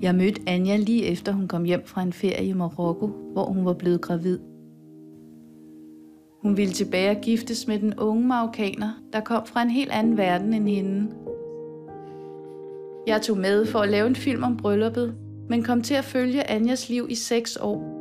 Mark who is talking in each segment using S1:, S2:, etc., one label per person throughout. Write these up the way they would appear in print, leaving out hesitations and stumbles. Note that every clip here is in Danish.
S1: Jeg mødte Anja lige efter hun kom hjem fra en ferie i Marokko, hvor hun var blevet gravid. Hun ville tilbage og giftes med den unge marokkaner, der kom fra en helt anden verden end hende. Jeg tog med for at lave en film om brylluppet, men kom til at følge Anjas liv i 6 år.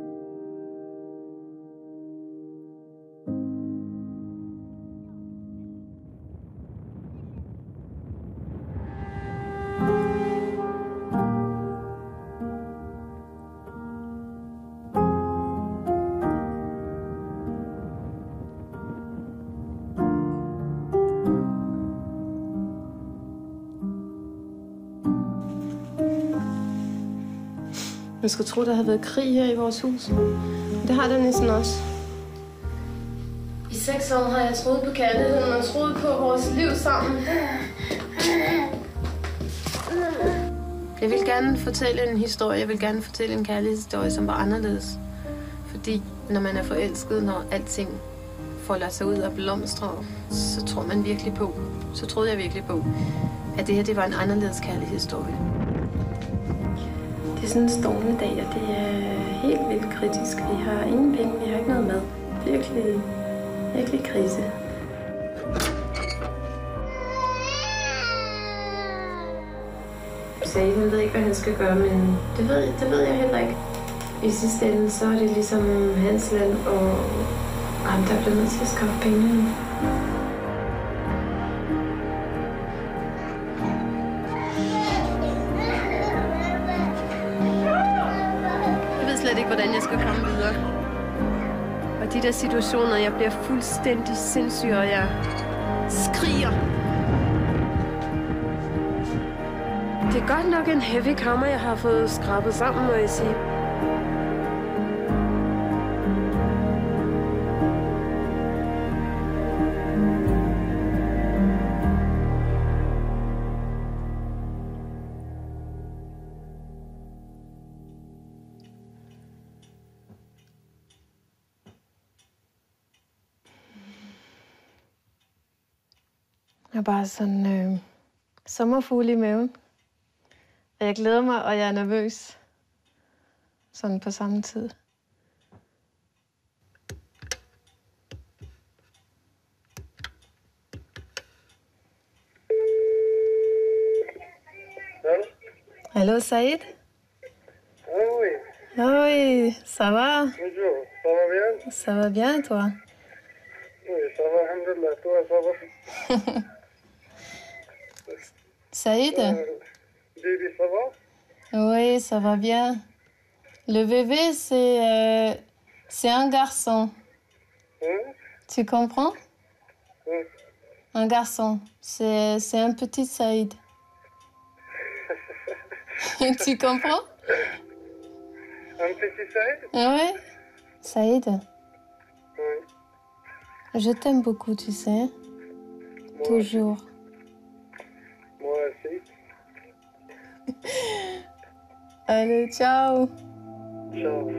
S2: Man skulle tro, der havde været krig her i vores hus. Det har der næsten også. I 6 år har jeg troet på kærligheden og troet på vores liv sammen. Jeg vil gerne fortælle en historie. Jeg vil gerne fortælle en kærlighedshistorie, som var anderledes. Fordi når man er forelsket, når alting folder sig ud og blomstrer, så tror man virkelig på, så troede jeg virkelig på, at det her det var en anderledes kærlighedshistorie. Det er sådan en stormende dag, og det er helt vildt kritisk. Vi har ingen penge, vi har ikke noget mad. Virkelig, virkelig krise. Said, han ved ikke, hvad han skal gøre, men det ved jeg heller ikke. I sidste ende, så er det ligesom hans land, og ham, der bliver nødt til at skaffe penge nu. Slet ikke, hvordan jeg skal komme videre. Og de der situationer, jeg bliver fuldstændig sindssyg, og jeg skriger. Det er godt nok en heavy kammer, jeg har fået skrabet sammen, må jeg sige. Jeg er bare sådan sommerfugle i maven. Og jeg glæder mig, og jeg er nervøs. Sådan på samme tid. Allô, Saïd?
S3: Oui.
S2: Oui, ça va?
S3: Bonjour, ça va bien?
S2: Ça va bien, toi?
S3: Oui, ça va, alhamdoulilah. Toi, ça va?
S2: Saïd?
S3: Bébé, ça va?
S2: Oui, ça va bien. Le bébé, c'est un garçon. Tu comprends? Un garçon. C'est un petit Saïd. Tu comprends?
S3: Un petit Saïd?
S2: Oui, Saïd.
S3: Oui.
S2: Je t'aime beaucoup, tu sais.
S3: Moi
S2: Toujours.
S3: Aussi. Moi aussi.
S2: Allez, ciao.
S3: Ciao.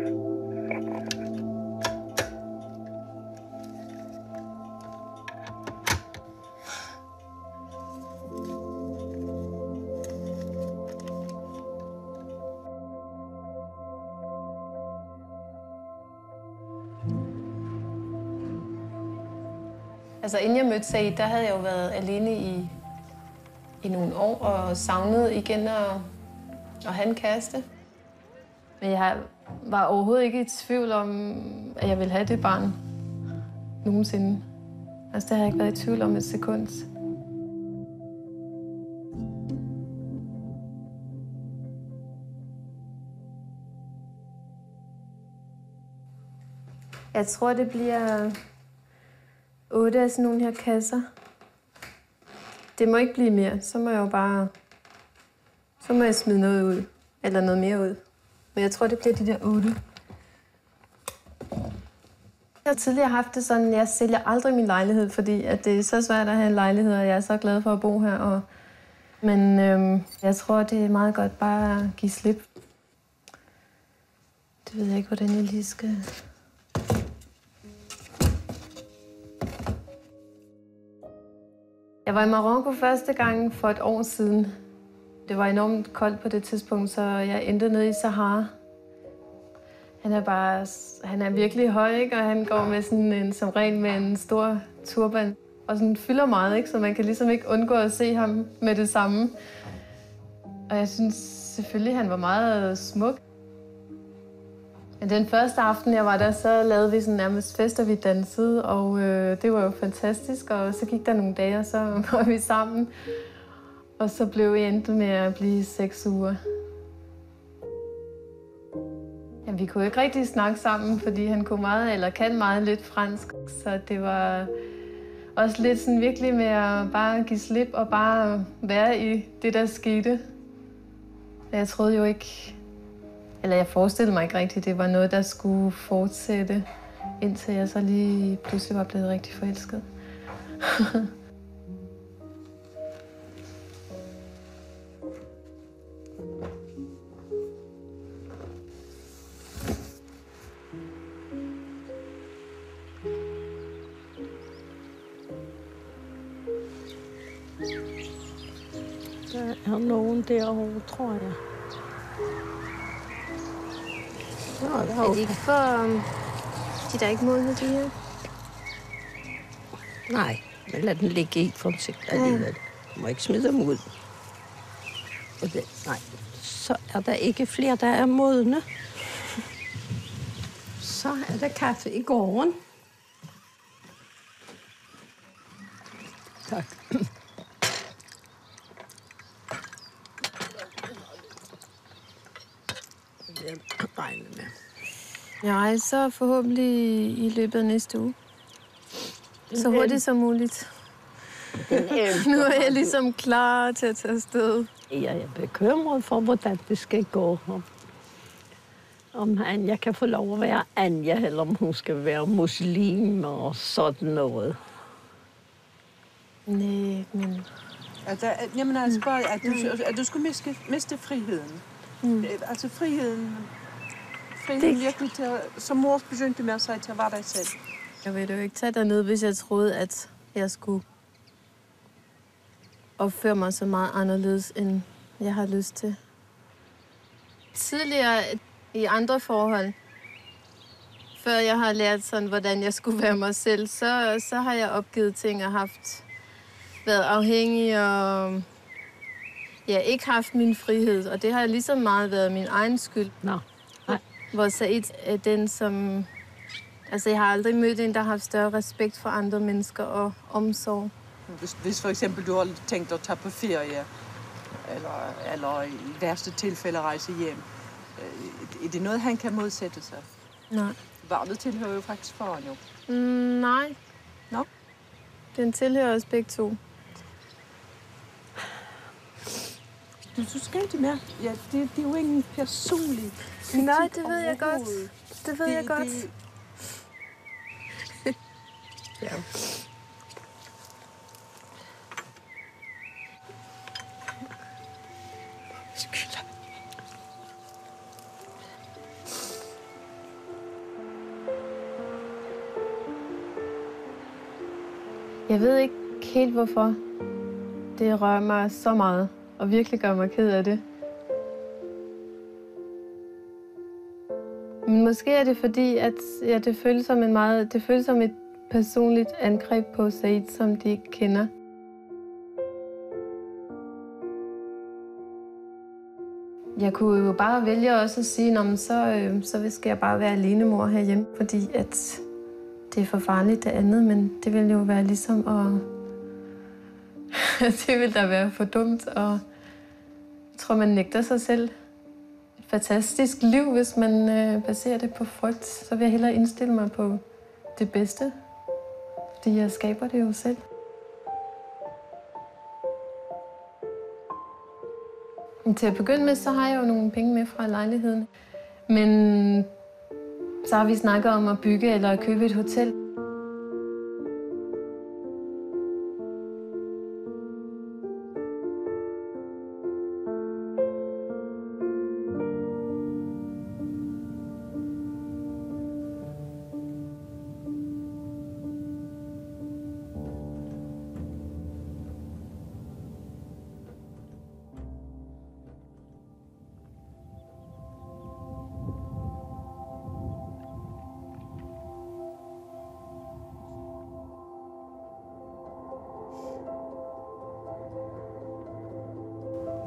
S2: Altså, inden jeg mødte Saïd, der havde jeg jo været alene i nogle år og savnet igen at have en kæreste. Men jeg var overhovedet ikke i tvivl om, at jeg ville have det barn nogensinde. Altså, det har jeg ikke været i tvivl om et sekund. Jeg tror, det bliver 8 af sådan nogle her kasser. Det må ikke blive mere. Så må jeg jo bare... Så må jeg smide noget ud. Eller noget mere ud. Men jeg tror, det bliver de der 8. Jeg har tidligere haft det sådan, jeg sælger aldrig min lejlighed, fordi at det er så svært at have en lejlighed, og jeg er så glad for at bo her. Men jeg tror, det er meget godt bare at give slip. Det ved jeg ikke, hvordan jeg lige skal... Jeg var i Marokko første gang for et år siden. Det var enormt koldt på det tidspunkt, så jeg endte nede i Sahara. Han er virkelig høj, ikke? Og han går med som regel med en stor turban. Og sådan fylder meget, ikke? Så man kan ligesom ikke undgå at se ham med det samme. Og jeg synes selvfølgelig, han var meget smuk. Men den første aften, jeg var der, så lavede vi sådan nærmest fest, og vi dansede, og det var jo fantastisk. Og så gik der nogle dage, og så var vi sammen. Og så blev vi endt med at blive 6 uger. Jamen, vi kunne ikke rigtig snakke sammen, fordi han kan meget lidt fransk. Så det var også lidt sådan virkelig med at bare give slip og bare være i det, der skete. Jeg troede jo ikke, eller jeg forestillede mig ikke rigtigt, det var noget, der skulle fortsætte, indtil jeg så lige pludselig var blevet rigtig forelsket.
S4: Der er nogen derovre, tror jeg.
S2: Er de ikke for... De er ikke modne, de her?
S4: Nej, men lad den ligge i for sig alligevel. Du må ikke smide dem ud. Nej, så er der ikke flere, der er modne. Så er der kaffe i gården. Tak.
S2: Jeg rejser forhåbentlig i løbet af næste uge. Så hurtigt som muligt. Nu er jeg ligesom klar til at tage afsted.
S4: Jeg er bekymret for, hvordan det skal gå. Om Anja kan få lov at være Anja, eller om hun skal være muslim og sådan noget.
S2: Nej, men...
S5: Jamen altså bare, at du skulle miste friheden. Altså friheden virkelig til at, som mor begyndte med at sige, til at være dig selv.
S2: Jeg ville jo ikke tage derned, hvis jeg troede, at jeg skulle opføre mig så meget anderledes, end jeg har lyst til. Tidligere i andre forhold, før jeg har lært sådan, hvordan jeg skulle være mig selv, så har jeg opgivet ting og været afhængig og ikke haft min frihed. Og det har lige så meget været min egen skyld.
S4: Nå.
S2: Hvor Said er den, som... Altså, jeg har aldrig mødt en, der har haft større respekt for andre mennesker og omsorg.
S5: Hvis for eksempel du har tænkt at tage på ferie, eller i værste tilfælde rejse hjem, er det noget, han kan modsætte sig?
S2: Nej.
S5: Barnet tilhører jo faktisk faren jo.
S2: Nej.
S5: Nå?
S2: Den tilhører os begge to.
S5: Du skal ikke mere. Ja, det er jo ingen personlig...
S2: Nej, det ved jeg godt. Det ved jeg godt.
S5: Ja.
S2: Jeg ved ikke helt, hvorfor det rører mig så meget, og virkelig gør mig ked af det. Men måske er det fordi, at det føles som et personligt angreb på Said, som de ikke kender. Jeg kunne jo bare vælge også at sige, så skal jeg bare være alenemor herhjemme, fordi at det er for farligt det andet, men det vil jo være ligesom at... det vil da være for dumt, og jeg tror, man nægter sig selv et fantastisk liv, hvis man baserer det på frygt. Så vil jeg hellere indstille mig på det bedste, fordi jeg skaber det jo selv. Men til at begynde med, så har jeg jo nogle penge med fra lejligheden. Men så har vi snakket om at bygge eller at købe et hotel.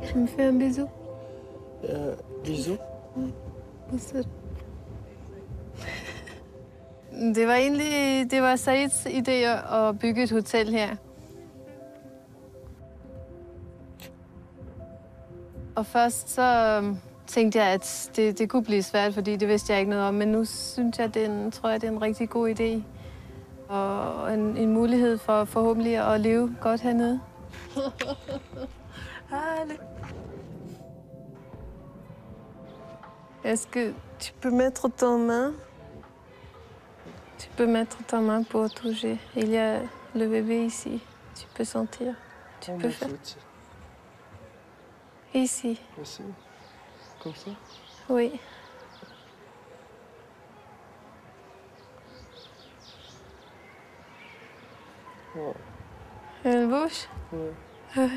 S2: Tu me fais un bisou?
S3: Bisous.
S2: Bisou. Det var Saids idé at bygge et hotel her. Og først så tænkte jeg, at det kunne blive svært, fordi det vidste jeg ikke noget om. Men nu synes jeg, tror jeg, det er en rigtig god idé. Og en mulighed for forhåbentlig at leve godt hernede. Est-ce que tu peux mettre ton main? Tu peux mettre ta main pour toucher. Il y a le bébé ici. Tu peux sentir. Tu peux faire. Ici.
S3: Ici. Comme ça.
S2: Oui.
S3: Oh.
S2: Elle bouge?
S3: Ouais.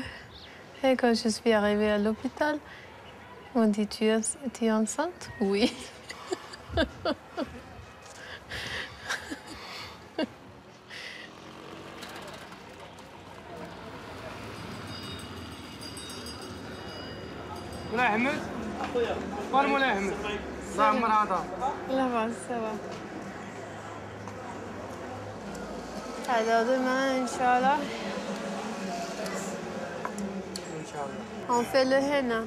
S2: Et quand je suis arrivée à l'hôpital, on m'a dit, tu es enceinte? Oui.
S3: مولاي احمد قال مولاي احمد الله يعمر هذا
S2: Ça va, ça va. Alors demain, Inch'Allah, on fait le henna.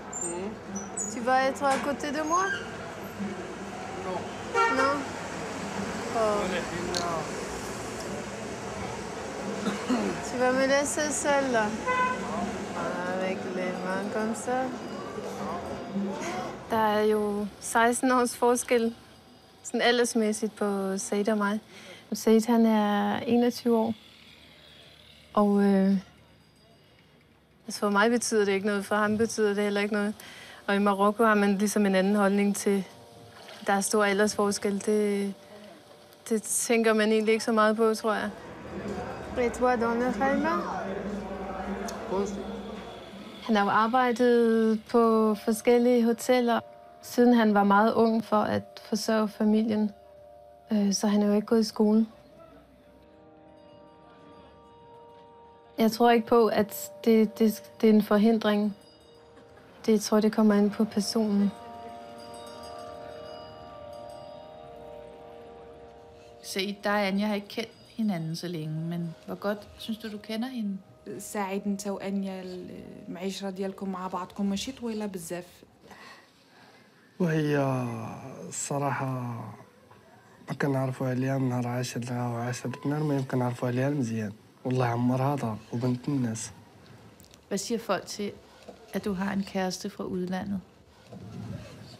S2: Tu vas être à côté de moi?
S3: Non.
S2: Non? Oh. Tu vas me laisser seule là? Avec les mains comme ça. Der er jo 16 års forskel, sådan aldersmæssigt, på Said og mig. Said, han er 21 år. Og altså for mig betyder det ikke noget, for ham betyder det heller ikke noget. Og i Marokko har man ligesom en anden holdning til, der er stor aldersforskel. Det tænker man egentlig ikke så meget på, tror jeg. Et toi dans le Khaima? Han har jo arbejdet på forskellige hoteller, siden han var meget ung for at forsørge familien. Så han er jo ikke gået i skole. Jeg tror ikke på, at det er en forhindring. Jeg tror, det kommer ind på personen.
S1: Se, dig og Anja har ikke kendt hinanden så længe, men hvor godt synes du kender hende?
S6: سعيد انت وانيا المعيشه ديالكم مع بعضكم ماشي طويله بزاف.
S3: وهي الصراحة ما كنعرفوا عليها من نهار عاشرها وعاشرتنا، المهم كنعرفوا عليها مزيان والله عمرها دار وبنت الناس.
S1: Hvad siger folk til, at du har en kæreste fra udlandet?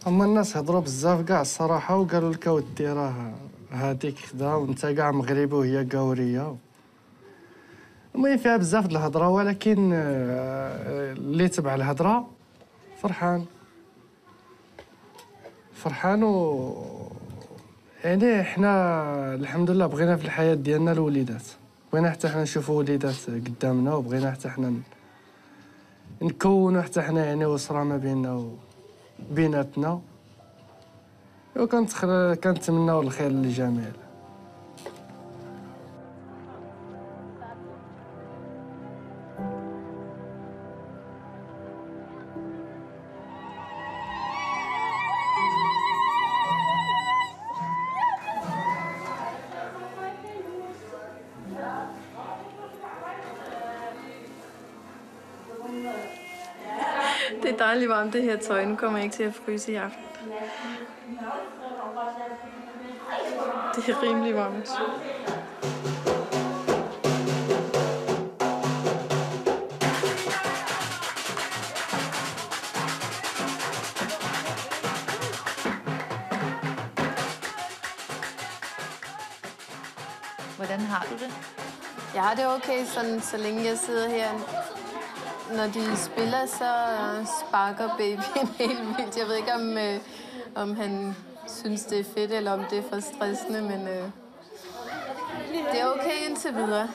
S3: هما الناس هضروا بزاف كاع الصراحة وقالوا لك اودي راه هاديك خدا وانت كاع مغربي وهي قاورية. المهم فيها بزاف د الهضره، ولكن اللي تبع الهضره فرحان يعني حنا الحمد لله بغينا في الحياه ديالنا الوليدات، بغينا حتى حنا نشوفوا وليدات قدامنا، وبغينا حتى حنا نكونوا حتى حنا يعني اسره ما بيننا وبيناتنا، وكنتمناو الخير للجميع.
S2: Det er dejligt varmt, det her tøj. Nu kommer jeg ikke til at fryse i aften. Det er rimelig varmt.
S1: Hvordan har du det?
S2: Jeg har det okay, sådan, så længe jeg sidder her. Når de spiller, så sparker babyen helt vildt. Jeg ved ikke, om han synes, det er fedt, eller om det er for stressende, men det er okay indtil videre.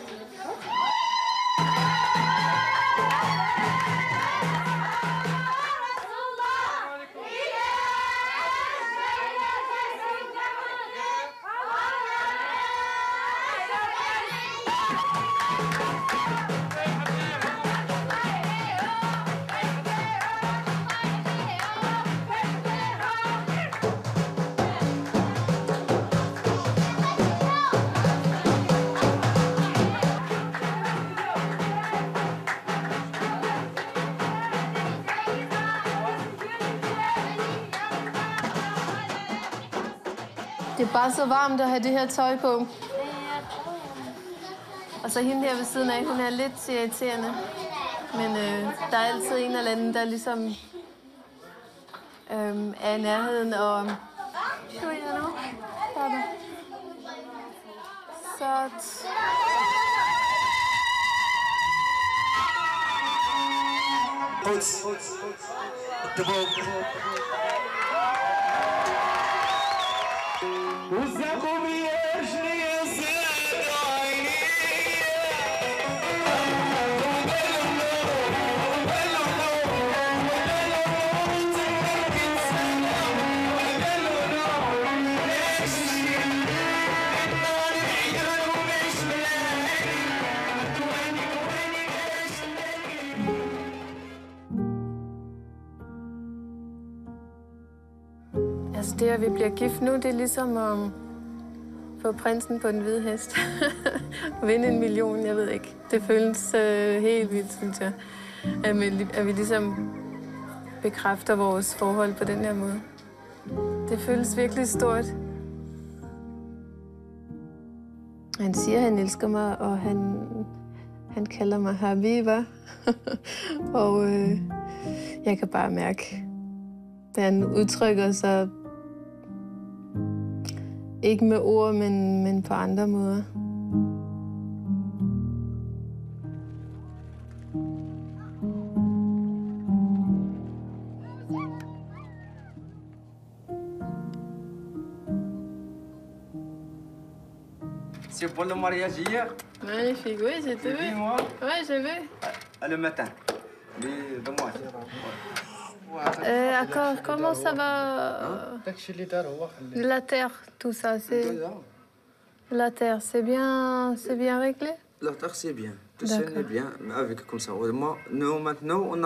S2: Det er bare så varmt at have det her tøj på. Og så hende her ved siden af, hun er lidt irriterende. Men der er altid en eller anden, der ligesom er i nærheden. Og så... Altså det, at vi bliver gift nu, det er ligesom at få prinsen på den hvide hest. Vinde 1 million, jeg ved ikke. Det føles helt vildt, synes jeg. At vi ligesom bekræfter vores forhold på den her måde. Det føles virkelig stort. Han siger, at han elsker mig, og han kalder mig Habiba. Og jeg kan bare mærke, at han udtrykker sig ikke med ord, men på andre måder.
S7: C'est pour le mariage hier.
S2: Magnifique, oui, j'ai vu. Oui, j'ai vu.
S7: Le matin. De moi.
S2: D'accord, comment ça va? La terre, tout ça, c'est... La terre, c'est bien réglé?
S7: La terre, c'est bien. Tout ça est bien, avec comme ça. Nous, maintenant, on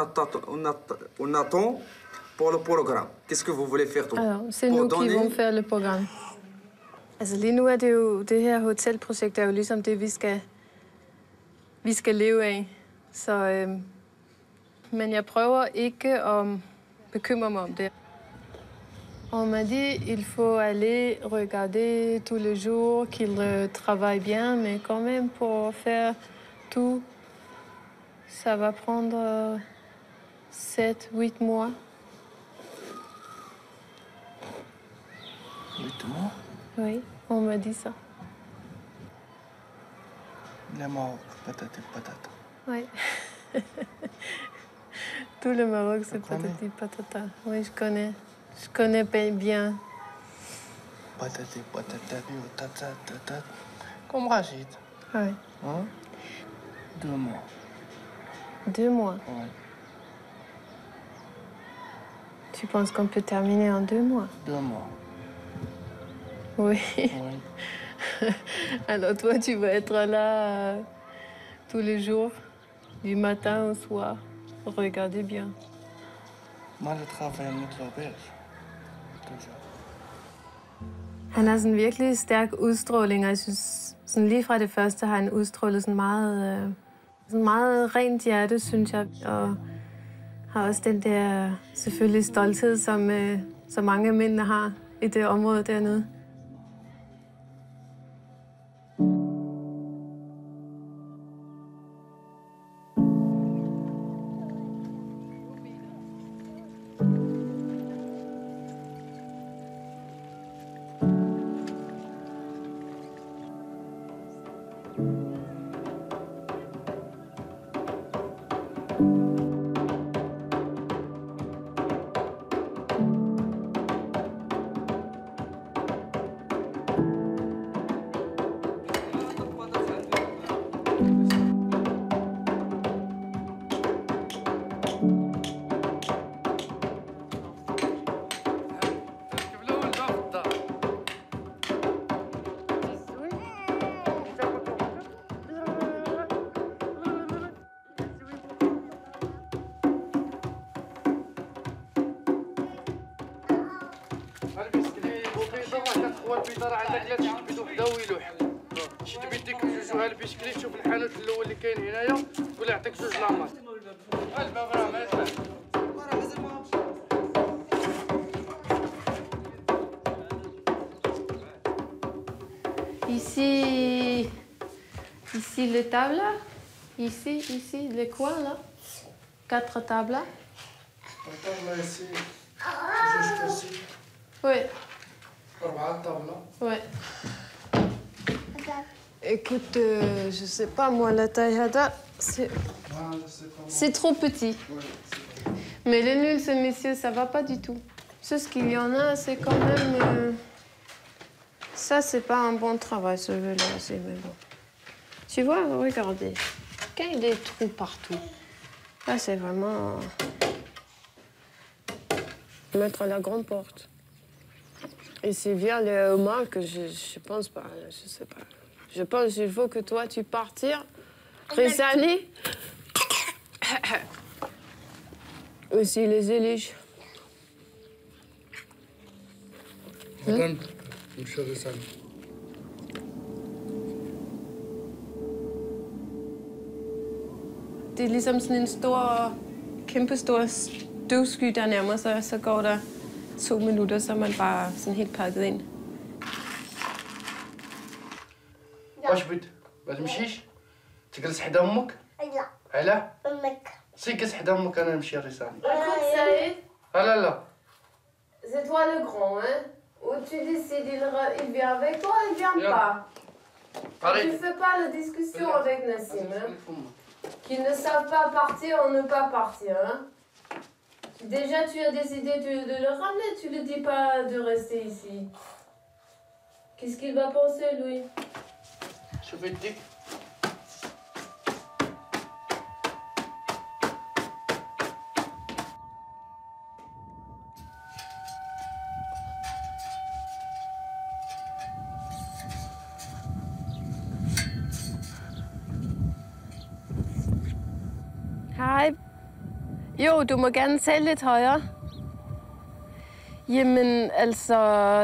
S7: attend pour le programme. Qu'est-ce que vous voulez faire, toi?
S2: Alors, c'est nous qui vont faire le programme. Altså lige nu er det jo, det her hotelprojekt er jo ligesom det, vi skal leve af. Så, men jeg prøver ikke at bekymre mig om det. On m'a dit il faut aller regarder tous les jours qu'il travaille bien, mais quand même pour faire tout, ça va prendre 7-8 mois.
S3: 8 mois?
S2: Oui, on m'a dit ça.
S3: Le Maroc, patati patata.
S2: Oui. Tout le Maroc, c'est patati patata. Oui, je connais. Je connais bien.
S3: Patati patata, patata. Comme Rachid.
S2: Oui.
S3: Hein? 2 mois.
S2: 2 mois?
S3: Oui.
S2: Tu penses qu'on peut terminer en 2 mois?
S3: 2 mois.
S2: Oui.
S3: Oui.
S2: Alors toi, tu vas être là tous les jours, du matin au soir. Regardez bien.
S3: Moi, je travaille med l'auberge.
S2: Han har sådan en virkelig stærk udstråling, og jeg synes, sådan lige fra det første har han udstrålet sådan meget rent hjerte, synes jeg. Og har også den der selvfølgelig stolthed, som mange mænd har i det område dernede.
S3: البيضه راه عندك لا تشد بيض وحده ويلوح شد بيديك جوج البسكليت شوف الحانوت الاول اللي كاين هنايا ولا يعطيك 2 لامات الباب راه ما يطلعش
S2: Ici, les tables. Ici, les coins là. 4 tables.
S3: La table ici, jusqu'ici.
S2: Oui.
S3: 4 tables.
S2: Oui. Écoute, je sais pas moi, la taille Hada, c'est trop petit. Mais les nuls, ce messieurs, ça va pas du tout. Ce qu'il y en a, c'est quand même... Ça, c'est pas un bon travail, ce vélo, mais bon. Tu vois, regardez. Quand il y a des trous partout, là, c'est vraiment... Mettre la grande porte. Et c'est via les homards que je pense pas, je sais pas. Je pense qu'il faut que toi, tu partir. Rissani. Aussi les éliges.
S3: Madame, monsieur Rissani.
S2: Det er ligesom sådan en kæmpestor støvsky, der nærmer sig. Så går der 2 minutter, så er man bare sådan helt pakket ind.
S3: واش بغيت؟ ما تمشيش؟ تجلس حدا امك؟
S8: لا.
S3: علاه؟
S8: امك.
S3: سي جلس حدا امك انا نمشي الرسالة.
S2: Écoute, Saïd,
S3: لا لا.
S2: c'est toi le grand, hein? Ou tu décides, il vient avec toi, il vient pas. Tu fais pas la discussion avec Nassim, hein? Qu'ils ne savent pas partir ou ne pas partir, hein? Déjà, tu as décidé de le ramener, tu ne dis pas de rester ici. Qu'est-ce qu'il va penser, lui?
S3: شوف يديك.
S2: Hej. Jo, du må gerne tale lidt højere. Jamen, altså,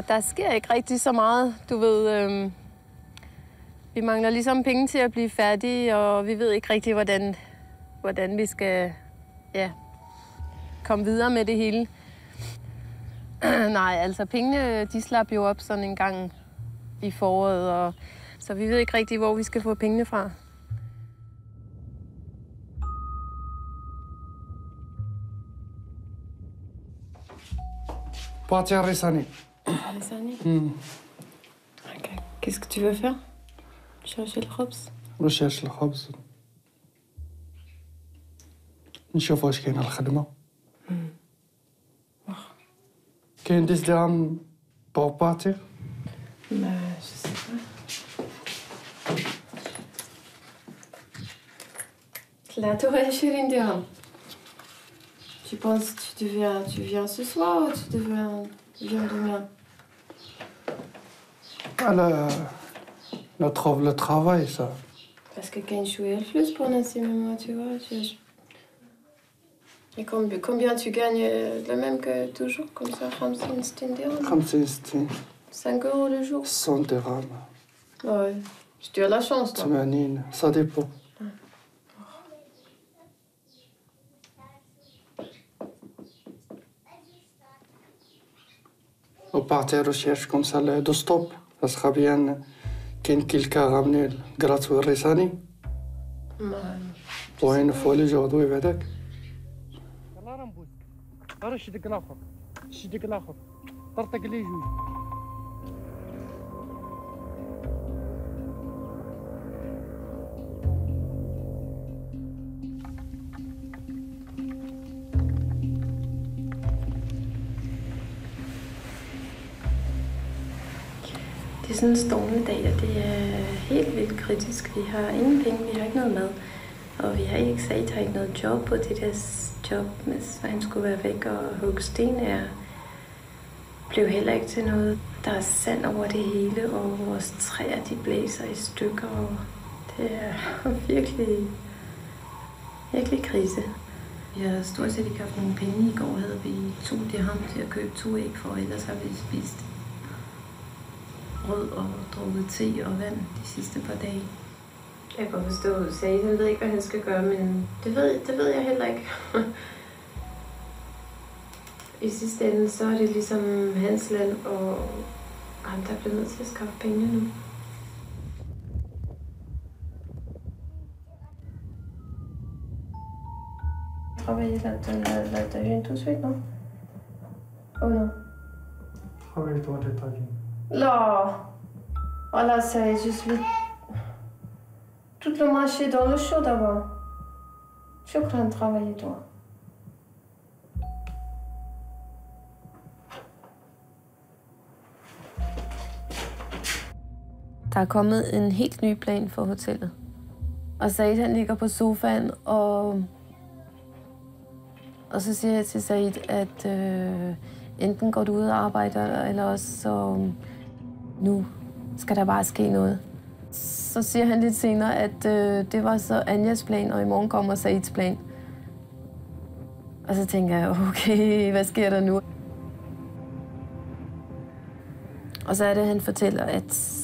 S2: der sker ikke rigtig så meget. Du ved, vi mangler ligesom penge til at blive færdige, og vi ved ikke rigtig, hvordan vi skal komme videre med det hele. Nej, altså, pengene, de slap jo op sådan en gang i foråret, og så vi ved ikke rigtig, hvor vi skal få pengene fra.
S3: باتي الرساني.
S2: Okay. Qu'est-ce que tu veux faire? Chercher le خبز.
S3: نشاش الخبز. نشوف واش كاينه الخدمه. كاين ديس درهم بور باتي؟
S2: Bah, je sais pas. Là, tu aurais acheté une dirham. Tu penses que tu viens ce soir ou tu viens demain?
S3: على لا تروف لو ترافاي ça.
S2: Parce que quand je suis plus pour Nassim et moi, tu vois. Et combien tu gagnes le même que toujours, comme ça, 50 60 dirhams?
S3: 50 60.
S2: 5 € le jour?
S3: 100 dirhams.
S2: Ouais. Tu as la chance, toi.
S3: 80, ça dépend. وبارتي ريشيرش كوم سا دو ستوب سخا بيان كاين كيلكا غامني الكراتوي الريساني وين فولي جودوي بعداك يلا راه نبوسك راه شدك الاخر شدك الاخر طرطق لي جوج
S2: Det er sådan en stormende dag, og det er helt vildt kritisk. Vi har ingen penge, vi har ikke noget mad. Og vi har ikke sagt, har ikke noget job på det der job, mens han skulle være væk og hugge sten blev heller ikke til noget. Der er sand over det hele, og vores træer de blæser i stykker. Og det er virkelig krise. Vi har stort set ikke haft nogen penge. I går havde vi 2 dirham til at købe 2 æg for, ellers har vi spist brød og drukket te og vand de sidste par dage. Jeg kan godt forstå, Said, han ved ikke, hvad han skal gøre, men det ved jeg heller ikke. I sidste ende, så er det ligesom hans land, og ham, der er blevet nødt til at skaffe penge nu. travailler là-dedans tout de suite, non? Oh non.
S3: Travaille-toi de ta vie.
S2: Là. Voilà, ça y est, je suis... Tout le marché dans le chaud d'abord. Shukran, travaille-toi. Der er kommet en helt ny plan for hotellet. Og Said, han ligger på sofaen, og så siger jeg til Said, at enten går du ud og arbejder, eller også så nu skal der bare ske noget. Så siger han lidt senere, at det var så Anjas plan, og i morgen kommer Saids plan. Og så tænker jeg, okay, hvad sker der nu? Og så er det, han fortæller, at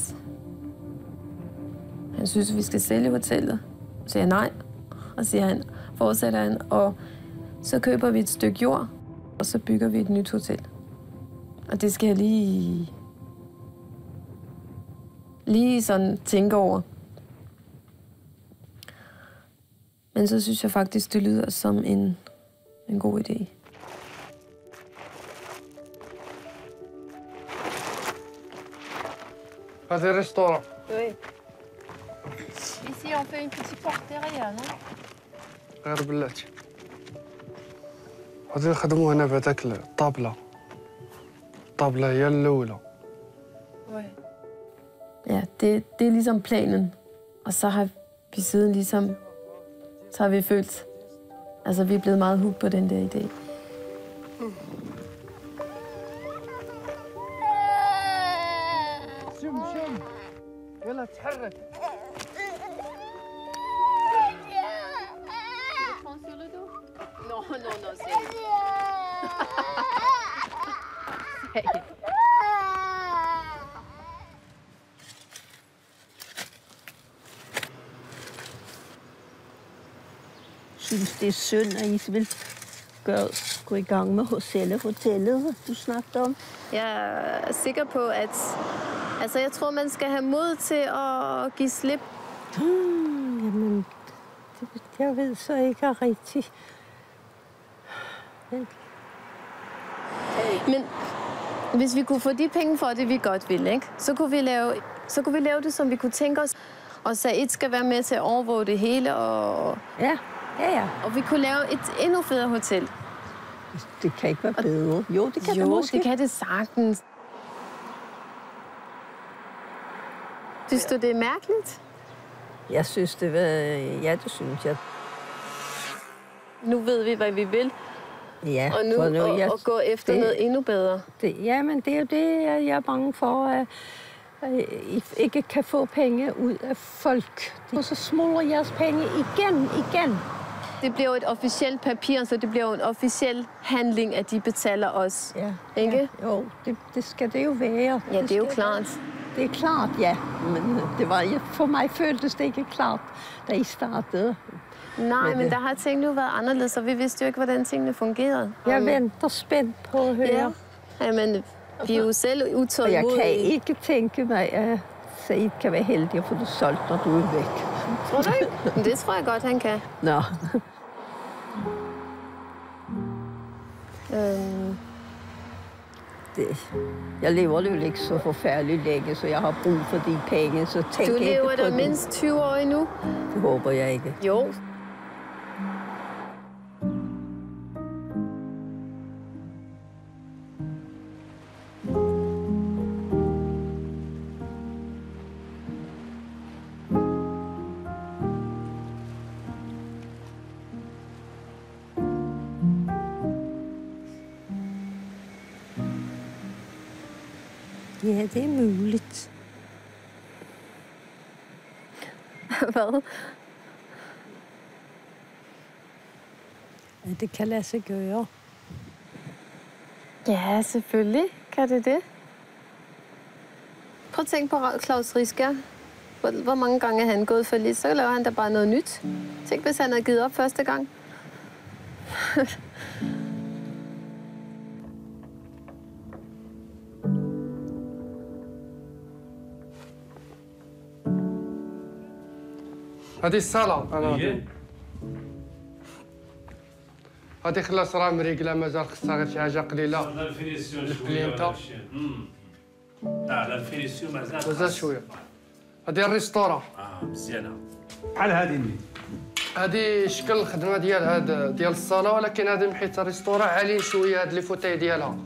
S2: han synes, at vi skal sælge hotellet. Så siger jeg nej, og fortsætter han, og så køber vi et stykke jord, og så bygger vi et nyt hotel. Og det skal jeg lige sådan tænke over. Men så synes jeg faktisk, det lyder som en god idé.
S3: هذا الريستوران.
S2: Oui. Ici, on fait une petite porte derrière, non?
S3: غير بلاتي. غادي نخدمو هنا بهذاك الطابلة. الطابلة هي الأولى.
S2: Ja, det er ligesom planen. Og så har vi siden ligesom, så har vi følt, altså vi er blevet meget hooked på den der idé.
S3: يلا تحرك.
S2: Non,
S4: synes, det er synd, at I vil gå i gang med selve hotellet, du snakkede om.
S2: Jeg er sikker på, at jeg tror, man skal have mod til at give slip.
S4: Jamen, jeg ved så ikke rigtigt.
S2: Men hvis vi kunne få de penge for det, vi godt ville, ikke? Så kunne vi lave det, som vi kunne tænke os. Og Said skal være med til at overvåge det hele. Og...
S4: Ja.
S2: Og vi kunne lave et endnu federe hotel.
S4: Det kan ikke være bedre. Jo, det kan det måske.
S2: det kan det sagtens. Synes du, det er mærkeligt?
S4: Jeg synes, det var... Ja, det synes jeg.
S2: Nu ved vi, hvad vi vil.
S4: Ja,
S2: og nu at gå efter noget endnu bedre.
S4: Men det er jo det, jeg er bange for, at I ikke kan få penge ud af folk. Og så smuldrer jeres penge igen.
S2: Det bliver jo et officielt papir, så det bliver jo en officiel handling, at de betaler os.
S4: Ja.
S2: Ikke?
S4: Ja, jo, det skal det jo være.
S2: Ja, det er jo klart.
S4: Det er klart, ja. Men for mig føltes det ikke klart, da I startede.
S2: Nej, men der har tingene jo været anderledes, og vi vidste jo ikke, hvordan tingene fungerede.
S4: Jeg venter spændt på at høre.
S2: Ja, men vi er jo selv utålmodige.
S4: Og jeg kan ikke tænke mig, at Said kan være heldig at få det solgt, når du er væk.
S2: Tror du ikke? Det tror jeg godt, han kan.
S4: Nå. Jeg lever jo ikke så forfærdeligt længe, så jeg har brug for de penge, så tænk ikke på det.
S2: Du lever der mindst 20 år endnu?
S4: Det håber jeg ikke.
S2: Jo.
S4: Ja, det er muligt.
S2: Hvad?
S4: Ja, det kan lade sig gøre.
S2: Ja, selvfølgelig kan det. Prøv at tænke på Klaus Riskær. Hvor mange gange er han gået for lidt, så laver han da bare noget nyt. Tænk, hvis han havde givet op første gang.
S3: هذه الصالة أنا هادي خلاص راه مريقله مازال خصها غير شي حاجه قليله.
S8: لا فينيسيون
S3: البلينتا.
S8: لا الفينيسيون
S3: مازال شويه. هادي الريستورا.
S8: مزيانه. بحال هادي
S3: هادي شكل الخدمه ديال هاد ديال الصاله، ولكن هادي محيت الريستورا عاليين شويه هاد لي فوتاي ديالها،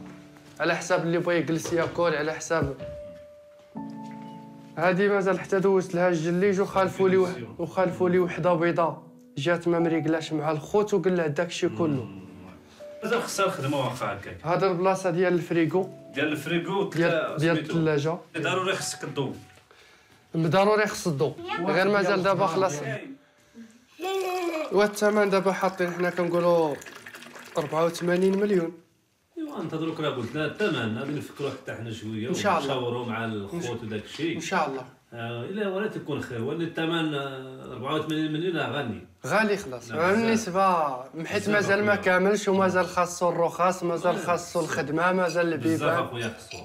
S3: على حساب اللي بغى يجلس ياكل، على حساب. هادي مازال حتى دوزت لها الجليج وخالفوا لي وحده بيضاء جات ما مريقلاش مع الخوت وقلع داكشي كله.
S8: مازال خصها الخدمه واخا هكاك.
S3: هاد البلاصه ديال الفريغو
S8: ديال
S3: الثلاجه
S8: ضروري خصك الضو.
S3: ضروري خص الضو، غير مازال دابا خلاص. والثمن دابا حاطين حنا كنقولوا 84 مليون.
S8: ايوا انتظروك راه قلت لها الثمن غادي نفكروا حتى حنا شويه ونشاوروا مع الخوت وداك الشيء
S3: ان شاء الله.
S8: الا ولا تكون خير، ولكن الثمن 84 مليون غالي
S3: خلاص. بالنسبه حيت مازال ما كاملش ومازال خاصو الرخص، مازال خاصو الخدمه، مازال البيبان
S8: بزاف اخويا خصو.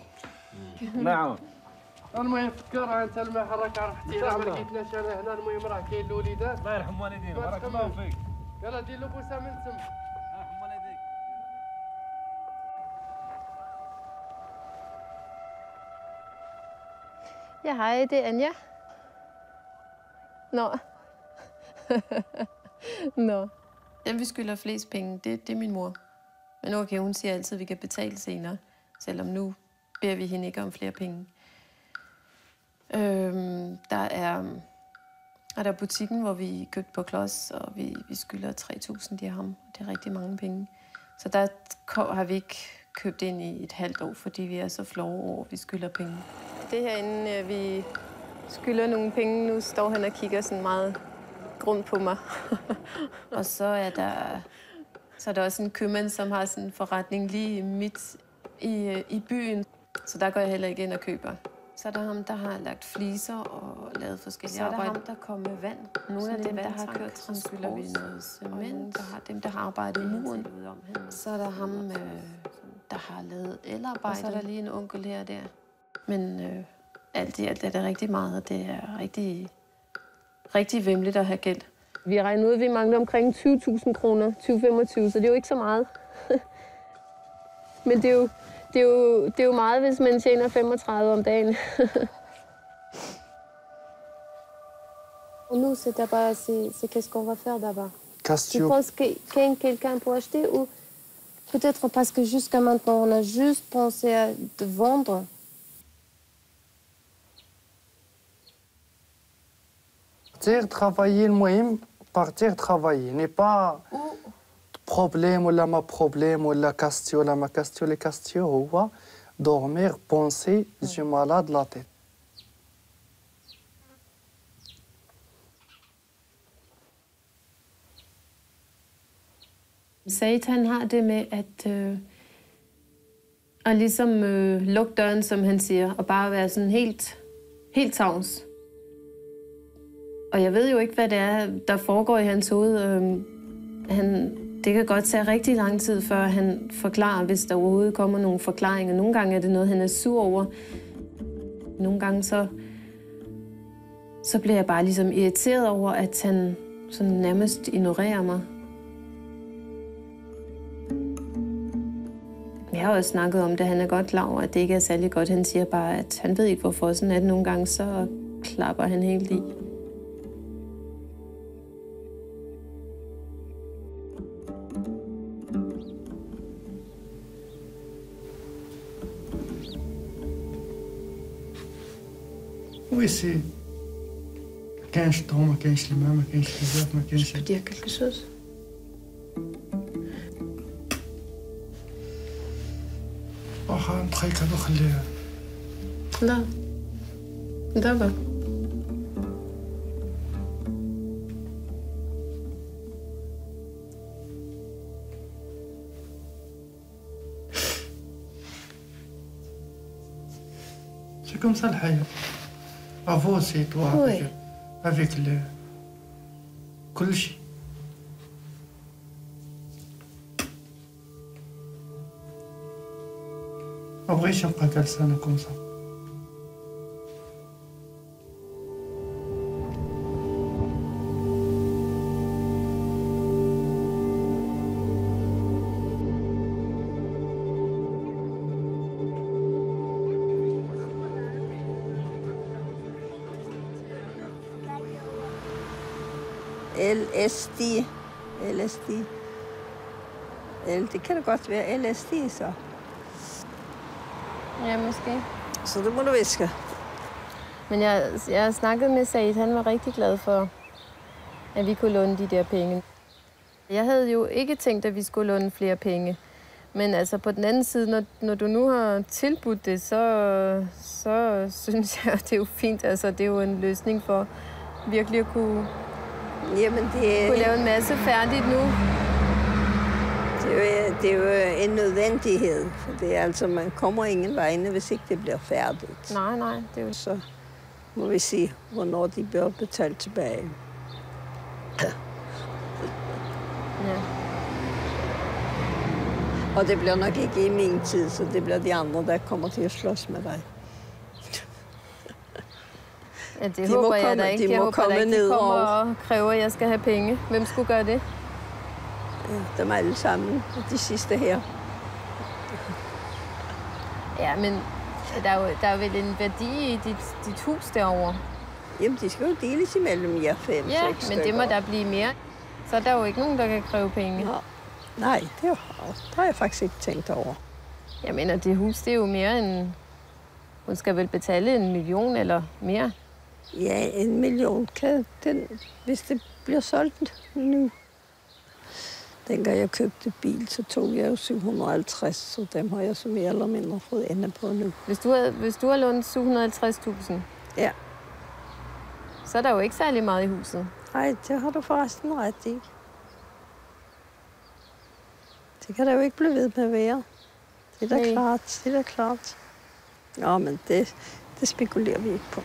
S3: نعم. المهم فكر انت المحل راك عرفتي راه ما لقيتناش انا هنا. المهم راه كاين الوليدات
S8: الله يرحم والدينا بارك الله فيك.
S3: يلا دير له بوسه من تما.
S8: الله يرحم والديك.
S2: Ja, hej, det er Anja. Nå. Nå. Dem, vi skylder flest penge, det er min mor. Men okay, hun siger altid, at vi kan betale senere. Selvom nu beder vi hende ikke om flere penge. Der er butikken, hvor vi købte på klods, og vi skylder 3.000 dirham. Det er rigtig mange penge. Så der har vi ikke købt ind i et halvt år, fordi vi er så flove over, at vi skylder penge. Det herinde, vi skylder nogle penge. Nu står han og kigger sådan meget grund på mig. Og så er der også en købmand, som har sådan en forretning lige midt i byen. Så der går jeg heller ikke ind og køber. Så er der ham, der har lagt fliser og lavet forskellige arbejder. Så er der ham, der kommer med vand. Nogle af dem, der har kørt transport, vi noget cement. Dem, der har arbejdet i muren. Så er der ham, der har lavet elarbejde. Og så er der lige en onkel her og der. Men alt i alt er det rigtig meget. Det er rigtig vemmeligt at have gæld. Vi har regnet ud, at vi mangler omkring 20.000 kroner, 20-25, så det er jo ikke så meget. Men det er jo meget, hvis man tjener 35 om dagen. Nous, c'est d'abord, c'est qu'est-ce qu'on va faire d'abord. Tu penses qu'il y a quelqu'un pour acheter ou peut-être parce que jusqu'à maintenant, on a juste pensé à vendre.
S3: Partir travailler, المهم partir travailler n'est pas problème ولا ما problème ولا question ولا ما question. Les questions هو dormir, penser, j'ai malade la tête.
S2: Satan har det med at ligesom lukke døren, som han siger, og bare være sådan helt tavs. Og jeg ved jo ikke, hvad det er, der foregår i hans hoved. Det kan godt tage rigtig lang tid, før han forklarer, hvis der overhovedet kommer nogle forklaringer. Nogle gange er det noget, han er sur over. Nogle gange så bliver jeg bare ligesom irriteret over, at han sådan nærmest ignorerer mig. Jeg har også snakket om det. Han er godt klar over, at det ikke er særlig godt. Han siger bare, at han ved ikke, hvorfor. Sådan er det nogle gange, så klapper han helt i.
S3: Oui, c'est. كاينش الضو، ما كاينش الماء، ما كاينش بزاف، ما كاينش.
S2: Je peux dire quelque chose?
S3: واخا نبقيك هادو خليها.
S2: لا دابا.
S3: C'est comme ça le حياة. Avancer toi avec le كل شيء. ما بغيتش نبقى جالسة أنا كوم سا.
S4: LSD. LSD. Det kan det godt være LSD, så.
S2: Ja, måske.
S4: Så det må du viske.
S2: Men jeg snakkede med Said, han var rigtig glad for, at vi kunne låne de der penge. Jeg havde jo ikke tænkt, at vi skulle låne flere penge. Men altså på den anden side, når du nu har tilbudt det, så synes jeg, det er jo fint. Altså det er jo en løsning for virkelig at kunne, kunne lave en masse færdigt nu.
S4: Det er jo en nødvendighed. For det er altså, man kommer ingen vegne, hvis ikke det bliver færdigt.
S2: Nej, det er jo...
S4: Så må vi se, hvornår de bliver betalt tilbage.
S2: Ja.
S4: Og det bliver nok ikke i min tid, så det bliver de andre, der kommer til at slås med dig.
S2: Ja, det håber jeg da ikke. Jeg håber da ikke, de kommer og kræver, at jeg skal have penge. Hvem skulle gøre det?
S4: Ja, dem alle sammen. De sidste her.
S2: Ja, men der er vel en værdi i dit hus derovre?
S4: Jamen, de skal jo deles imellem jer 5-6
S2: men
S4: stykker.
S2: det må der blive mere. Så er der jo ikke nogen, der kan kræve penge.
S4: Nå. Nej, det har jeg faktisk ikke tænkt over.
S2: Jeg mener, det hus, det er jo mere end... Hun skal vel betale 1 million eller mere?
S4: Ja, 1 million kan den, hvis det bliver solgt nu. Dengang jeg købte bil, så tog jeg jo 750, så dem har jeg så mere eller mindre fået ende på nu.
S2: Hvis du har lånt 750.000?
S4: Ja.
S2: Så er der jo ikke særlig meget i huset.
S4: Nej, det har du forresten ret i. Det kan der jo ikke blive ved med at være. Det er da klart, det er da klart. Ja, men det spekulerer vi ikke på.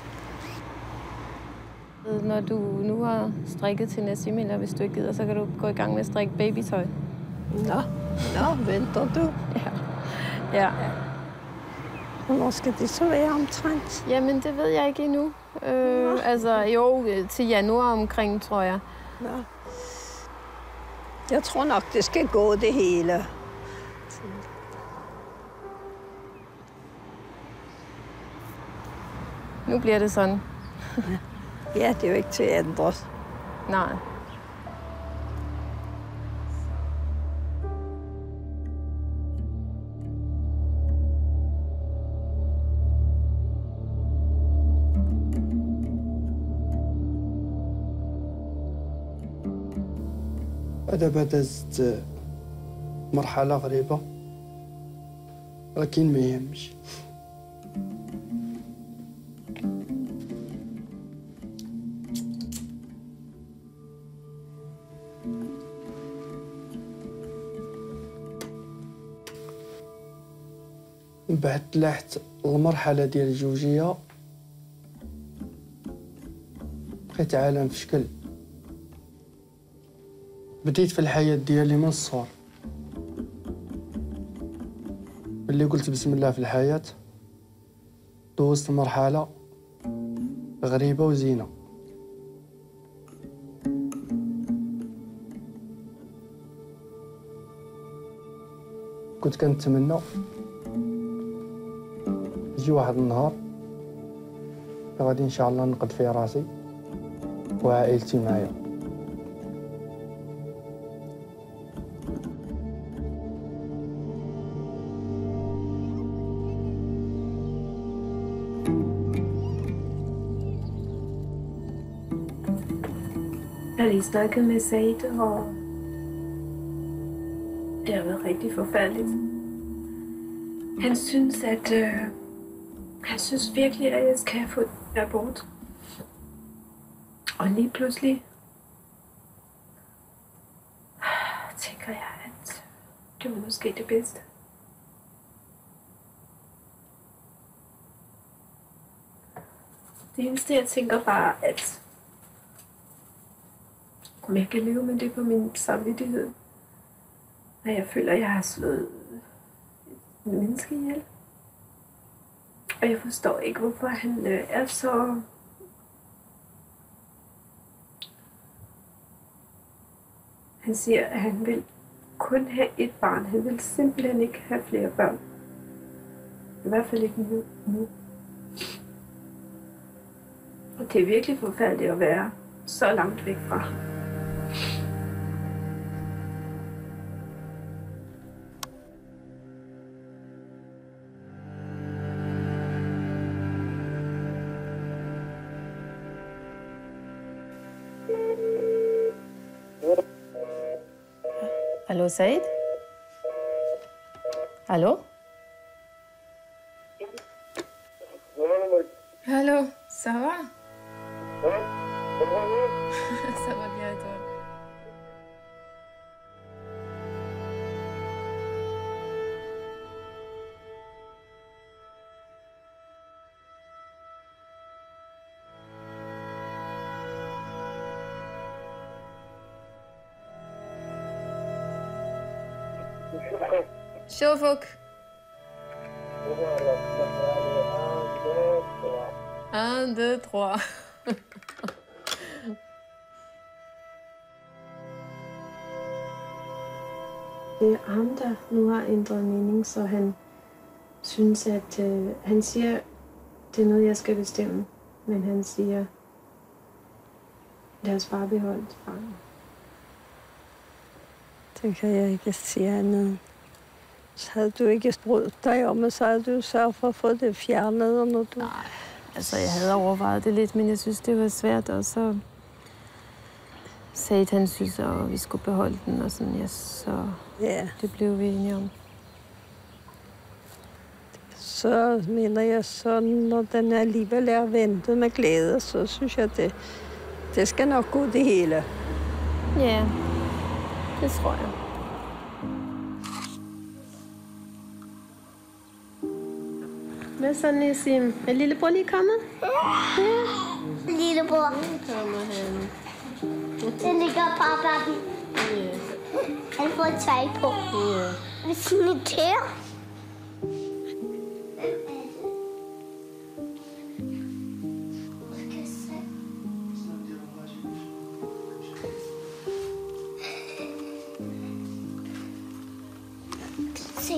S2: Når du nu har strikket til Nassim, eller hvis du ikke gider, så kan du gå i gang med at strikke babytøj.
S4: Nå, venter du?
S2: Ja.
S4: Hvornår skal det så være omtrent?
S2: Jamen, det ved jeg ikke endnu. Altså, jo, til januar omkring, tror jeg.
S4: Nå. Jeg tror nok, det skal gå det hele.
S2: Nu bliver det sådan.
S4: Ja, det er jo ikke til at ændre.
S2: Nej.
S3: دابا دازت مرحلة غريبة ولكن ما يهمش. من بعد طلعت المرحلة ديال الجوجية بقيت عالم في شكل. بديت في الحياة ديالي من الصغر. ملي قلت بسم الله في الحياة دوزت مرحلة غريبة وزينة. كنت كنتمنى يجي واحد النهار غادي ان شاء الله نقد فيه راسي وعائلتي معايا.
S2: Jeg har lige snakket med Said, og det har været rigtig forfærdeligt. Han synes, han synes virkelig, at jeg skal have fået abort. Og lige pludselig tænker jeg, at det var måske det bedste. Det eneste, jeg tænker bare, at om jeg kan leve med det på min samvittighed, når jeg føler, at jeg har slået et menneske ihjel. Og jeg forstår ikke, hvorfor han er så... Han siger, at han vil kun have et barn. Han vil simpelthen ikke have flere børn. I hvert fald ikke nu. Og det er virkelig forfærdeligt at være så langt væk fra. Hallo, Said? Hallo? Hallo, ça va? Ça va bien et toi? شوفك 1, 2, 3
S9: Det er ham, der nu har ændret mening, så han synes, at han siger, det er noget, jeg skal bestemme. Men han siger, lad os bare beholde barnet.
S4: Det kan jeg ikke sige andet. Så havde du ikke spurgt dig om, så havde du sørget for at få det fjernet, når du...
S2: Nej, altså jeg havde overvejet det lidt, men jeg synes, det var svært. Og så sagde han, synes, at vi skulle beholde den, og sådan, ja, så
S4: Ja.
S2: det blev vi enige om.
S4: Så mener jeg, så når den alligevel er ventet med glæde, så synes jeg, det skal nok gå det hele.
S2: Ja, det tror jeg.
S9: Hvad så, Nissim? Er lillebror lige kommet?
S10: Lillebror.
S9: Kommer han.
S10: Den ligger pappa.
S9: Ja.
S10: Han får tøj på.
S9: Ja.
S10: Med sine tæer. Se.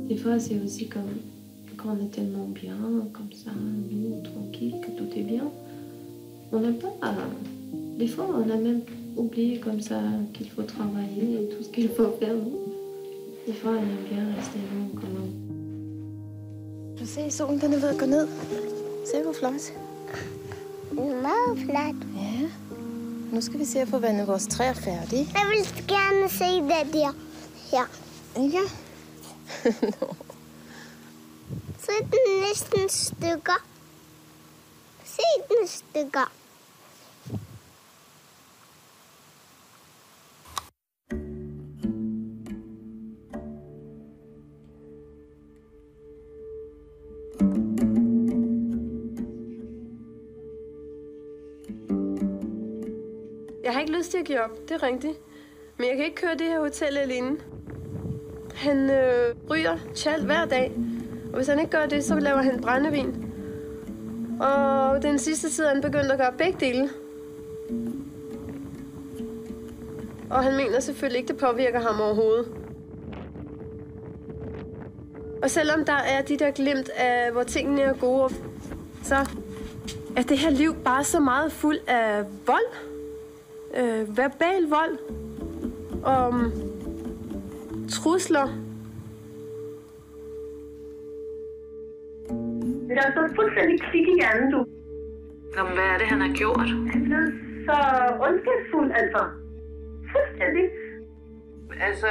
S9: Des fois, c'est aussi comme quand on est tellement bien, comme ça, nous, tranquille, que tout est bien. On n'a pas... Des fois, on a même oublié comme ça qu'il faut travailler et tout ce qu'il faut faire. Des fois, on aime bien rester long quand même.
S2: Du se, solen den er ved at gå ned. Se, hvor flot.
S10: Det er meget flot.
S2: Ja. Nu skal vi se at få vandet vores træer færdige.
S10: Jeg vil gerne se det der. Her.
S2: Ikke?
S10: Så er den næsten stykker. Se den stykker.
S9: Jeg har ikke lyst til at give op, det er rigtigt. Men jeg kan ikke køre det her hotel alene. Han ryger tjal hver dag. Og hvis han ikke gør det, så laver han brændevin. Og den sidste tid er han begyndt at gøre begge dele. Og han mener selvfølgelig ikke, det påvirker ham overhovedet. Og selvom der er de der glimt af, hvor tingene er gode, så er det her liv bare så meget fuld af vold. Verbal vold. Og trusler.
S11: Det er altså fuldstændig klik i hjernen, du.
S12: Jamen, hvad er det, han har gjort?
S11: Han er blevet så ondskabsfuld, altså. Fuldstændig.
S12: Altså,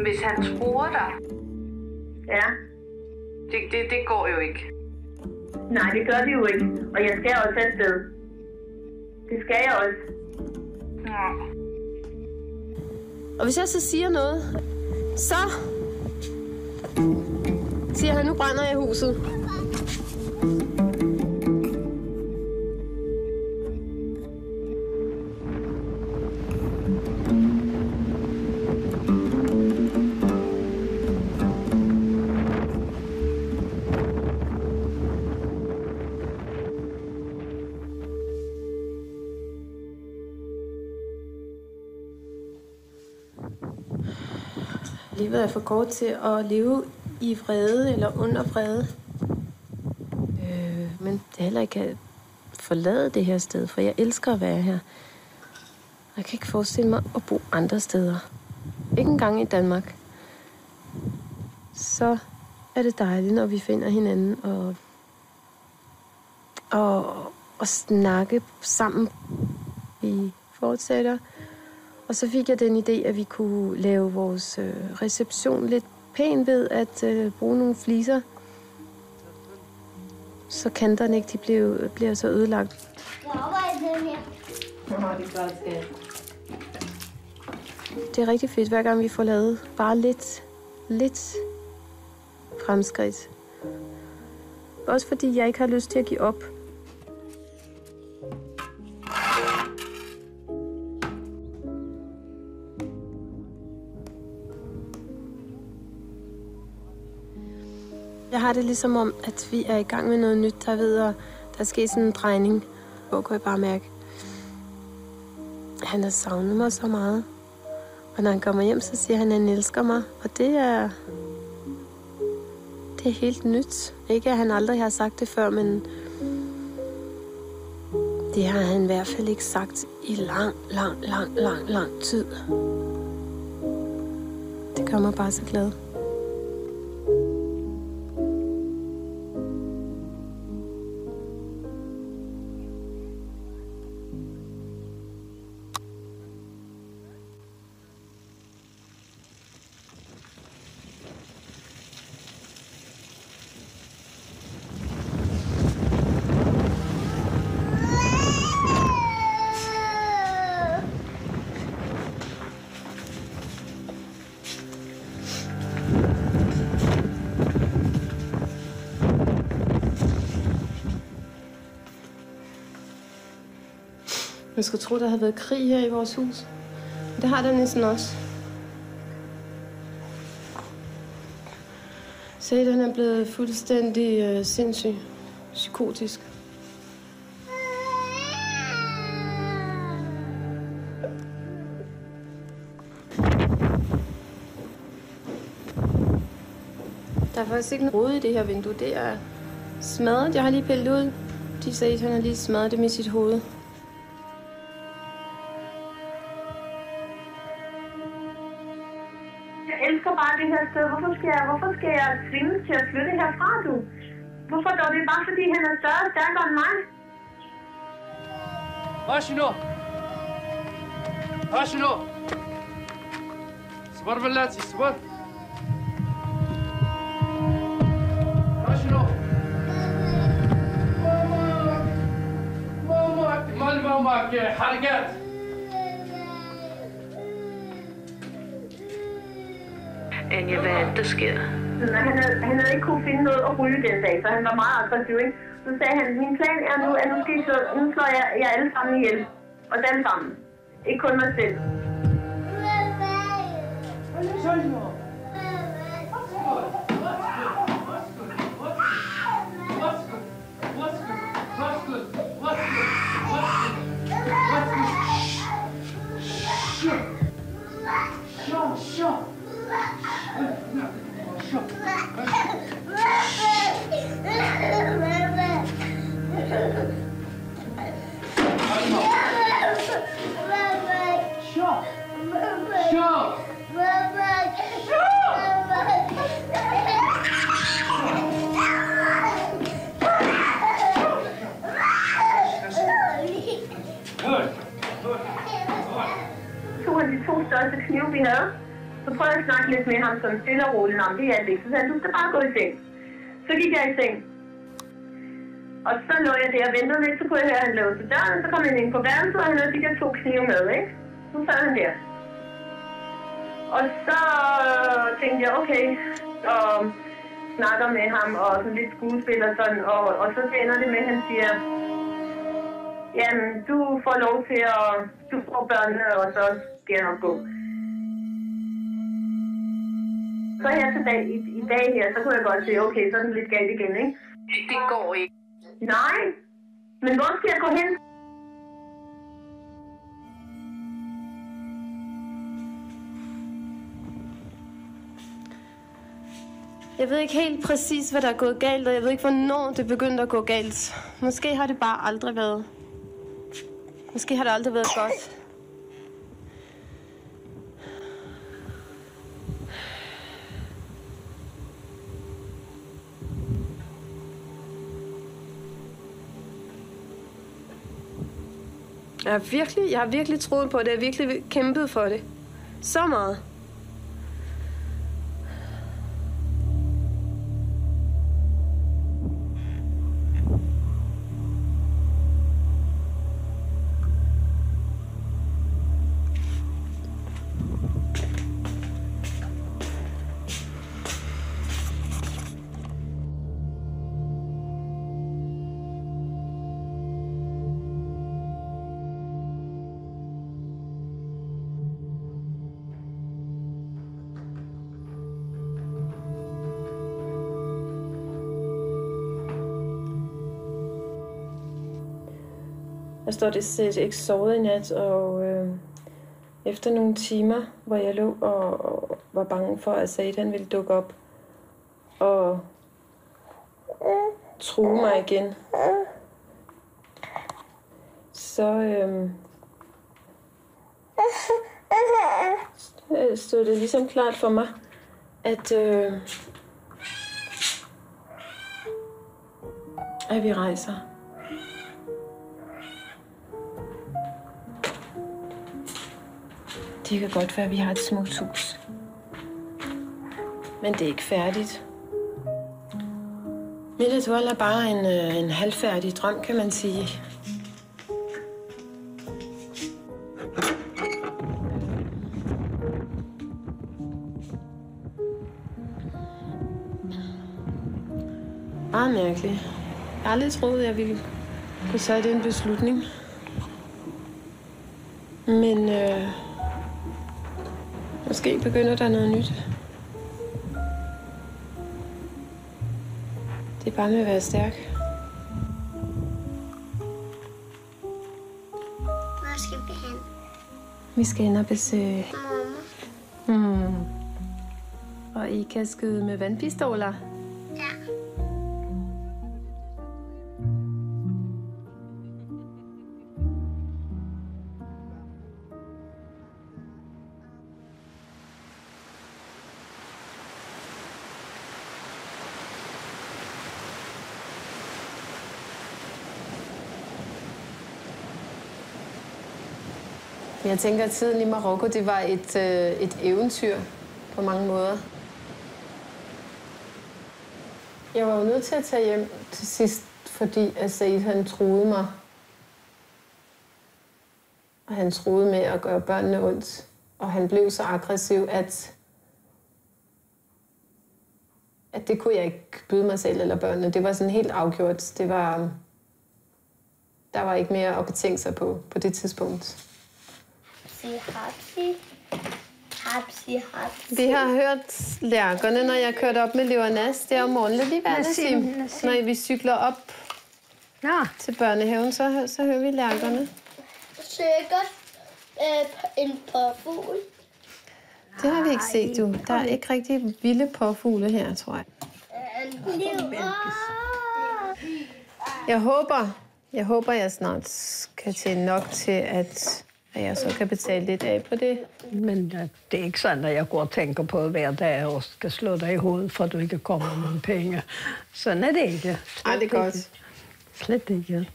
S12: hvis han truer dig...
S11: Ja.
S12: Det går jo ikke.
S11: Nej, det gør det jo ikke. Og jeg skal også afsted. Det skal jeg også.
S12: Ja.
S9: Og hvis jeg så siger noget, så siger han, nu brænder jeg huset. Livet er for kort til at leve i vrede eller under vrede. Men det er heller ikke at forlade det her sted, for jeg elsker at være her. Jeg kan ikke forestille mig at bo andre steder. Ikke engang i Danmark.
S2: så er det dejligt, når vi finder hinanden og snakke sammen. Vi fortsætter. Og så fik jeg den idé, at vi kunne lave vores reception lidt pæn ved at bruge nogle fliser, så kanterne ikke bliver så ødelagt. Det er rigtig fedt, hver gang vi får lavet bare lidt fremskridt. Også fordi jeg ikke har lyst til at give op. Jeg har det ligesom om, at vi er i gang med noget nyt, der ved, at der sker sådan en drejning. Hvor kan jeg bare mærke, han har savnet mig så meget. Og når han kommer hjem, så siger han, at han elsker mig. Og det er helt nyt. Ikke at han aldrig har sagt det før, men det har han i hvert fald ikke sagt i lang tid. Det gør mig bare så glad. Man skulle tro, der havde været krig her i vores hus. Det har der næsten også. Satan er blevet fuldstændig sindssyg. Psykotisk. Der er faktisk ikke en rode i det her vindue. Det er smadret. Jeg har lige pillet ud. De sagde, at han har lige smadret det med sit hoved.
S11: Jeg elsker bare det her sted. Hvorfor skal jeg tvinges til at flytte herfra, du? Hvorfor dog? Det er bare fordi, han er større og stærkere end mig.
S13: ماشي نو صبر بلاتي صبر ماشي نو ماما معك حركات
S11: Anja, hvad er det, der sker? Han havde ikke kunne finde noget at ryge den dag, så han var meget aggressiv, ikke? Så sagde han, min plan er nu, at nu slår jeg alle sammen ihjel. Og alle sammen. Ikke kun mig selv. Største knive, vi havde. Så prøvede jeg at snakke lidt med ham som stille og roligt om det er det. Så sagde han, du skal bare gå i seng. Så gik jeg i seng. Og så lå jeg der og ventede lidt, så kunne jeg høre, at han låste døren. Så kom han ind på værelset, og han havde de der 2 knive med, ikke? Så sad han der. Og så tænkte jeg, okay, og snakker med ham og sådan lidt skuespil og sådan. Og så ender det med, at han siger, jamen, du får lov til at, du får børnene, og så skal jeg nok gå. Så her tilbage, i dag her, så kunne jeg godt se, okay, så er den lidt galt igen, ikke?
S12: Det går ikke.
S11: Nej, men hvor skal jeg gå hen?
S2: Jeg ved ikke helt præcis, hvad der er gået galt, og jeg ved ikke, hvornår det begyndte at gå galt. Måske har det bare aldrig været. Måske har det aldrig været godt. Jeg har virkelig troet på det. Jeg har virkelig kæmpet for det. Så meget. Jeg står det set ikke sovet i nat, og efter nogle timer, hvor jeg lå og var bange for, at Satan ville dukke op og true mig igen, så stod det ligesom klart for mig, at vi rejser. Det kan godt være, at vi har et smukt hus. Men det er ikke færdigt. Mit ritual er bare en halvfærdig drøm, kan man sige. Meget mærkeligt. Jeg har aldrig troet, at jeg ville kunne tage den beslutning. Men måske begynder der noget nyt. Det er bare med at være stærk.
S10: Hvor skal vi hen?
S2: Vi skal hen og besøge
S10: Mamma.
S2: Og I kan skyde med vandpistoler.
S10: Ja.
S2: Jeg tænker, at tiden i Marokko, det var et eventyr på mange måder. Jeg var jo nødt til at tage hjem til sidst, fordi Said han truede mig. Og han truede med at gøre børnene ondt. Og han blev så aggressiv, at det kunne jeg ikke byde mig selv eller børnene. Det var sådan helt afgjort. Der var ikke mere at betænke sig på det tidspunkt. Vi har hørt lærkerne, når jeg kørte op med Leonas. Det er om morgenen lidt i hverdagssim. Når vi cykler op til børnehaven, så hører vi lærkerne.
S10: Sikkert en påfugl.
S2: Det har vi ikke set, du. Der er ikke rigtig vilde påfugle her, tror jeg. Jeg håber, jeg snart kan tjene nok til, at jeg så kan betale lidt af på det.
S4: Men det er ikke sådan, at jeg går og tænker på hver dag og skal slå dig i hovedet, for at du ikke kommer med nogle penge. Sådan er det ikke.
S2: Nej, det er godt.
S4: Slet ikke.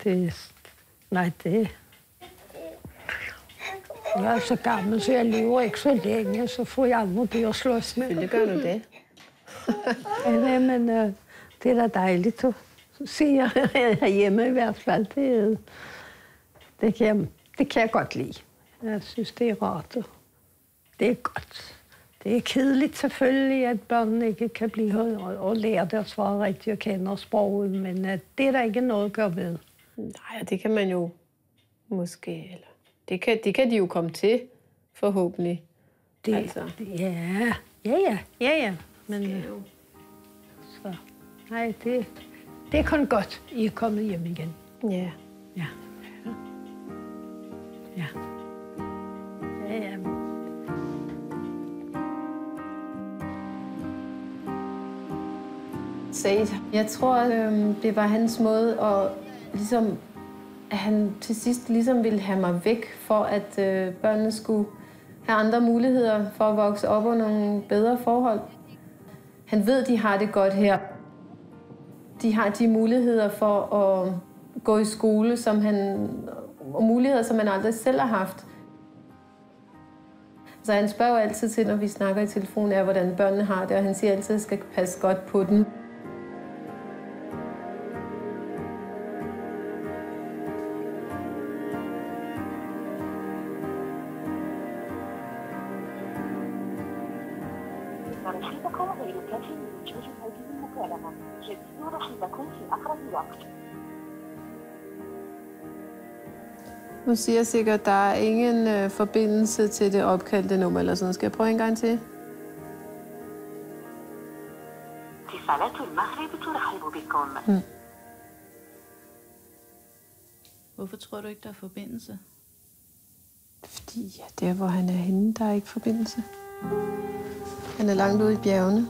S4: Nej, det... Jeg er så gammel, så jeg lever ikke så længe, så får jeg aldrig det at slås med.
S2: Det gør du det.
S4: Ja, men det er da dejligt at se jer herhjemme i hvert fald. Det kan jeg godt lide. Jeg synes, det er rart. Det er godt. Det er kedeligt selvfølgelig, at børnene ikke kan blive og lære deres svar rigtigt og kende sproget, men det er der ikke noget at gøre ved.
S2: Nej, det kan man jo måske, eller det kan de jo komme til, forhåbentlig.
S4: Ja. Men så, nej, det er kun godt, I er kommet hjem igen.
S2: Ja.
S4: Ja.
S2: Said, jeg tror, det var hans måde at ligesom, at han til sidst ligesom ville have mig væk, for at børnene skulle have andre muligheder for at vokse op under nogle bedre forhold. Han ved, de har det godt her. De har de muligheder for at gå i skole, som han og muligheder, som man aldrig selv har haft. Så han spørger jo altid til, når vi snakker i telefonen, hvordan børnene har det, og han siger altid, at jeg skal passe godt på dem. Nu siger jeg sikkert, at der er ingen forbindelse til det opkaldte nummer, eller sådan. Skal jeg prøve en gang til?
S1: Hvorfor tror du ikke, der er forbindelse?
S2: Fordi der, hvor han er henne, der er ikke forbindelse. Han er langt ude i bjergene.